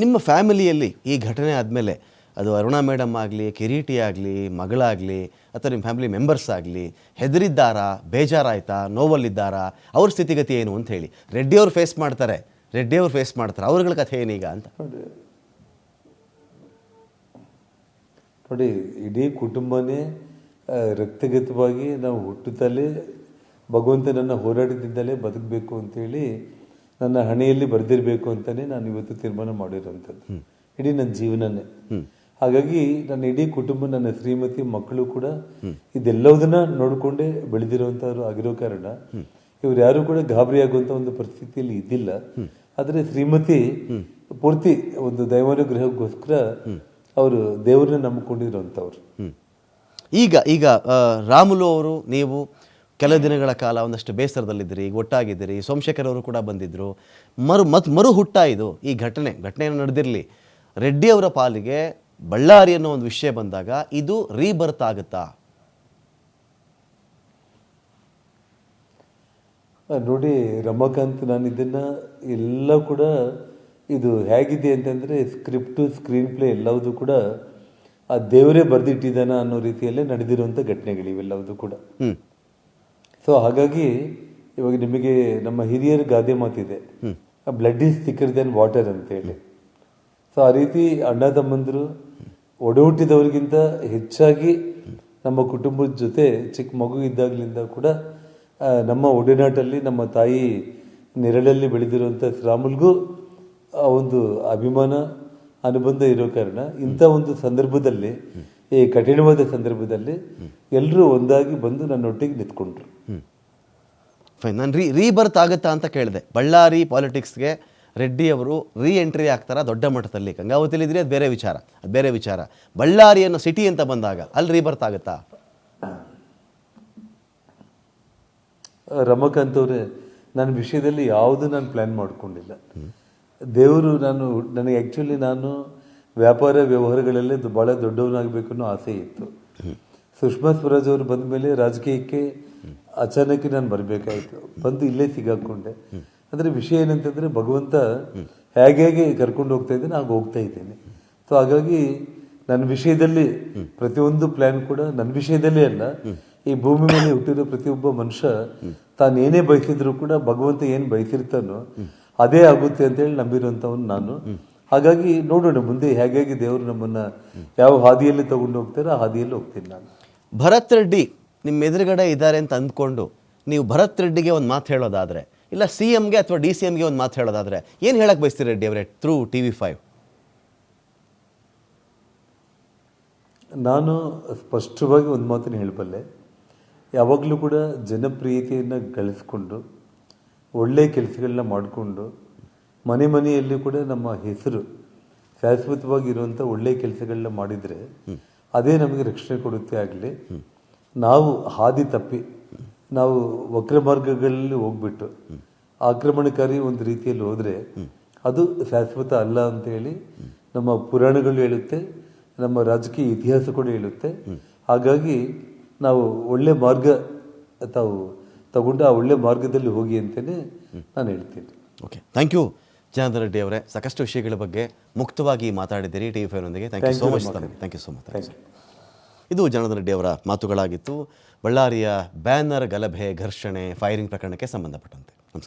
ನಿಮ್ಮ ಫ್ಯಾಮಿಲಿಯಲ್ಲಿ ಈ ಘಟನೆ ಆದಮೇಲೆ ಅದು ಅರುಣಾ ಮೇಡಮ್ ಆಗಲಿ, ಕಿರೀಟಿ ಆಗಲಿ, ಮಗಳಾಗಲಿ, ಅಥವಾ ನಿಮ್ಮ ಫ್ಯಾಮಿಲಿ ಮೆಂಬರ್ಸ್ ಆಗಲಿ ಹೆದರಿದ್ದಾರಾ, ಬೇಜಾರಾಯ್ತಾ, ನೋವಲ್ಲಿದ್ದಾರಾ, ಅವ್ರ ಸ್ಥಿತಿಗತಿ ಏನು ಅಂತ ಹೇಳಿ. ರೆಡ್ಡಿಯವ್ರು ಫೇಸ್ ಮಾಡ್ತಾರೆ, ಅವ್ರಗಳ ಕಥೆ ಏನೀಗ ಅಂತ. ನೋಡಿ, ಇಡೀ ಕುಟುಂಬನೇ ರಕ್ತಗತವಾಗಿ ನಾವು ಹುಟ್ಟುತ್ತಲೇ ಭಗವಂತ ನನ್ನ ಹೋರಾಟದಿಂದಲೇ ಬದುಕಬೇಕು ಅಂತೇಳಿ ನನ್ನ ಹಣೆಯಲ್ಲಿ ಬರೆದಿರಬೇಕು ಅಂತಲೇ ನಾನು ಇವತ್ತು ತೀರ್ಮಾನ ಮಾಡಿರೋಂಥದ್ದು, ಇಡೀ ನನ್ನ ಜೀವನನೇ. ಹಾಗಾಗಿ ನನ್ನ ಇಡೀ ಕುಟುಂಬ, ನನ್ನ ಶ್ರೀಮತಿ, ಮಕ್ಕಳು ಕೂಡ ಇದೆಲ್ಲದನ್ನ ನೋಡಿಕೊಂಡೇ ಬೆಳೆದಿರುವಂಥವ್ರು ಆಗಿರೋ ಕಾರಣ ಇವ್ರು ಯಾರು ಕೂಡ ಗಾಬರಿ ಆಗುವಂಥ ಒಂದು ಪರಿಸ್ಥಿತಿಯಲ್ಲಿ ಇದ್ದಿಲ್ಲ. ಆದರೆ ಶ್ರೀಮತಿ ಪೂರ್ತಿ ಒಂದು ದೈವಾನುಗ್ರಹಕ್ಕೋಸ್ಕರ ಅವರು ದೇವ್ರನ್ನ ನಂಬಿಕೊಂಡಿರೋಂಥವ್ರು. ಈಗ ರಾಮುಲು ಅವರು, ನೀವು ಕೆಲ ದಿನಗಳ ಕಾಲ ಒಂದಷ್ಟು ಬೇಸರದಲ್ಲಿದ್ದೀರಿ, ಈಗ ಒಟ್ಟಾಗಿದ್ದೀರಿ. ಸೋಮಶೇಖರ್ ಅವರು ಕೂಡ ಬಂದಿದ್ದರು. ಮರು ಹುಟ್ಟ ಇದು. ಈ ಘಟನೆಯನ್ನು ನಡೆದಿರಲಿ, ರೆಡ್ಡಿ ಅವರ ಪಾಲಿಗೆ ಬಳ್ಳಾರಿ ಅನ್ನೋ ಒಂದು ವಿಷಯ ಬಂದಾಗ ಇದು ರೀಬರ್ತ್ ಆಗುತ್ತಾ? ನೋಡಿ ರಮಾಕಾಂತ್, ನಾನು ಇದನ್ನ ಎಲ್ಲ ಕೂಡ ಇದು ಹೇಗಿದೆ ಅಂತಂದ್ರೆ ಸ್ಕ್ರಿಪ್ಟು, ಸ್ಕ್ರೀನ್ ಪ್ಲೇ ಎಲ್ಲವುದು ಕೂಡ ಆ ದೇವರೇ ಬರೆದಿಟ್ಟಿದ್ದಾನ ಅನ್ನೋ ರೀತಿಯಲ್ಲೇ ನಡೆದಿರುವಂಥ ಘಟನೆಗಳಿವೆಲ್ಲವುದು ಕೂಡ. ಸೊ ಹಾಗಾಗಿ ಇವಾಗ ನಿಮಗೆ ನಮ್ಮ ಹಿರಿಯರ ಗಾದೆ ಮಾತಿದೆ, blood is thicker than water ಅಂತೇಳಿ. ಸೊ ಆ ರೀತಿ ಅಣ್ಣ ತಮ್ಮಂದರು ಒಡಹುಟ್ಟಿದವರಿಗಿಂತ ಹೆಚ್ಚಾಗಿ ನಮ್ಮ ಕುಟುಂಬದ ಜೊತೆ ಚಿಕ್ಕ ಮಗು ಇದ್ದಾಗಲಿಂದ ಕೂಡ ನಮ್ಮ ಒಡನಾಟಲ್ಲಿ ನಮ್ಮ ತಾಯಿ ನೆರಳಲ್ಲಿ ಬೆಳೆದಿರುವಂಥ ರಾಮುಲ್ಗೂ ಆ ಒಂದು ಅಭಿಮಾನ, ಅನುಬಂಧ ಇರೋ ಕಾರಣ ಇಂಥ ಒಂದು ಸಂದರ್ಭದಲ್ಲಿ, ಈ ಕಠಿಣವಾದ ಸಂದರ್ಭದಲ್ಲಿ ಎಲ್ಲರೂ ಒಂದಾಗಿ ಬಂದು ನನ್ನೊಟ್ಟಿಗೆ ನಿಂತ್ಕೊಂಡ್ರು. ಫೈನ್. ನಾನು ರೀಬರ್ತ್ ಆಗುತ್ತಾ ಅಂತ ಕೇಳಿದೆ. ಬಳ್ಳಾರಿ ಪಾಲಿಟಿಕ್ಸ್ಗೆ ರೆಡ್ಡಿ ಅವರು ಎಂಟ್ರಿ ಆಗ್ತಾರಾ ದೊಡ್ಡ ಮಟ್ಟದಲ್ಲಿ? ಗಂಗಾವತಿಲಿದ್ರೆ ಅದು ಬೇರೆ ವಿಚಾರ. ಬಳ್ಳಾರಿ ಅನ್ನೋ ಸಿಟಿ ಅಂತ ಬಂದಾಗ ಅಲ್ಲಿ ರೀಬರ್ತ್ ಆಗುತ್ತಾ? ರಮಾಕಾಂತ್ ಅವರೇ, ನನ್ನ ವಿಷಯದಲ್ಲಿ ಯಾವುದು ನಾನು ಪ್ಲಾನ್ ಮಾಡ್ಕೊಂಡಿಲ್ಲ. ದೇವರು ನನಗೆ ಆ್ಯಕ್ಚುಲಿ ನಾನು ವ್ಯಾಪಾರ ವ್ಯವಹಾರಗಳಲ್ಲೇ ಭಾಳ ದೊಡ್ಡವನಾಗಬೇಕು ಅನ್ನೋ ಆಸೆ ಇತ್ತು. ಸುಷ್ಮಾ ಸ್ವರಾಜ್ ಅವರು ಬಂದ ಮೇಲೆ ರಾಜಕೀಯಕ್ಕೆ ಅಚಾನಕ್ ನಾನು ಬರಬೇಕಾಯಿತು. ಬಂದು ಇಲ್ಲೇ ಸಿಗಾಕೊಂಡೆ. ಅಂದರೆ ವಿಷಯ ಏನಂತಂದರೆ, ಭಗವಂತ ಹೇಗೆ ಕರ್ಕೊಂಡು ಹೋಗ್ತಾ ಇದ್ದೇನೆ ಆಗ ಹೋಗ್ತಾ ಇದ್ದೇನೆ. ಸೊ ಹಾಗಾಗಿ ನನ್ನ ವಿಷಯದಲ್ಲಿ ಪ್ರತಿಯೊಂದು ಪ್ಲಾನ್ ಕೂಡ ನನ್ನ ವಿಷಯದಲ್ಲೇ ಅಲ್ಲ, ಈ ಭೂಮಿ ಮೇಲೆ ಹುಟ್ಟಿರೋ ಪ್ರತಿಯೊಬ್ಬ ಮನುಷ್ಯ ತಾನೇನೇ ಬಯಸಿದ್ರು ಕೂಡ ಭಗವಂತ ಏನು ಬಯಸಿರ್ತಾನೋ ಅದೇ ಆಗುತ್ತೆ ಅಂತೇಳಿ ನಂಬಿರುವಂಥವನು ನಾನು. ಹಾಗಾಗಿ ನೋಡೋಣ ಮುಂದೆ ಹೇಗಾಗಿ ದೇವರು ನಮ್ಮನ್ನ ಯಾವ ಹಾದಿಯಲ್ಲಿ ತಗೊಂಡು ಹೋಗ್ತಾರೆ ಆ ಹಾದಿಯಲ್ಲಿ ಹೋಗ್ತೀನಿ ನಾನು. ಭರತ್ ರೆಡ್ಡಿ ನಿಮ್ಮ ಎದುರುಗಡೆ ಇದ್ದಾರೆ ಅಂತ ಅಂದ್ಕೊಂಡು ನೀವು ಭರತ್ ರೆಡ್ಡಿಗೆ ಒಂದು ಮಾತು ಹೇಳೋದಾದರೆ, ಇಲ್ಲ CMಗೆ ಅಥವಾ DCMಗೆ ಒಂದು ಮಾತು ಹೇಳೋದಾದರೆ ಏನು ಹೇಳಕ್ಕೆ ಬಯಸ್ತೀರಿ ರೆಡ್ಡಿ ಅವರೇ ಥ್ರೂ TV5? ನಾನು ಸ್ಪಷ್ಟವಾಗಿ ಒಂದು ಮಾತನ್ನು ಹೇಳಬಲ್ಲೆ, ಯಾವಾಗಲೂ ಕೂಡ ಜನಪ್ರಿಯತೆಯನ್ನು ಗಳಿಸ್ಕೊಂಡು ಒಳ್ಳೆಯ ಕೆಲಸಗಳನ್ನ ಮಾಡಿಕೊಂಡು ಮನೆಯಲ್ಲಿ ಕೂಡ ನಮ್ಮ ಹೆಸರು ಶಾಶ್ವತವಾಗಿರುವಂಥ ಒಳ್ಳೆಯ ಕೆಲಸಗಳನ್ನ ಮಾಡಿದರೆ ಅದೇ ನಮಗೆ ರಕ್ಷಣೆ ಕೊಡುತ್ತೆ. ಆಗಲಿ ನಾವು ಹಾದಿ ತಪ್ಪಿ ನಾವು ವಕ್ರ ಮಾರ್ಗಗಳಲ್ಲಿ ಹೋಗ್ಬಿಟ್ಟು ಆಕ್ರಮಣಕಾರಿ ಒಂದು ರೀತಿಯಲ್ಲಿ ಹೋದರೆ ಅದು ಶಾಶ್ವತ ಅಲ್ಲ ಅಂತ ಹೇಳಿ ನಮ್ಮ ಪುರಾಣಗಳು ಹೇಳುತ್ತೆ, ನಮ್ಮ ರಾಜಕೀಯ ಇತಿಹಾಸ ಕೂಡ ಹೇಳುತ್ತೆ. ಹಾಗಾಗಿ ನಾವು ಒಳ್ಳೆ ಮಾರ್ಗ ತಾವು ತಗೊಂಡು ಆ ಒಳ್ಳೆ ಮಾರ್ಗದಲ್ಲಿ ಹೋಗಿ ಅಂತಲೇ ನಾನು ಹೇಳ್ತೀನಿ. Okay, thank you Janardhan Reddy ಅವರೇ. ಸಾಕಷ್ಟು ವಿಷಯಗಳ ಬಗ್ಗೆ ಮುಕ್ತವಾಗಿ ಮಾತಾಡಿದ್ದೀರಿ TV5ನೊಂದಿಗೆ. Thank you so much. Thank you so much. ಇದು ಜನಾರ್ದನ್ ರೆಡ್ಡಿ ಅವರ ಮಾತುಗಳಾಗಿತ್ತು ಬಳ್ಳಾರಿಯ ಬ್ಯಾನರ್ ಗಲಭೆ, ಘರ್ಷಣೆ, ಫೈರಿಂಗ್ ಪ್ರಕರಣಕ್ಕೆ ಸಂಬಂಧಪಟ್ಟಂತೆ.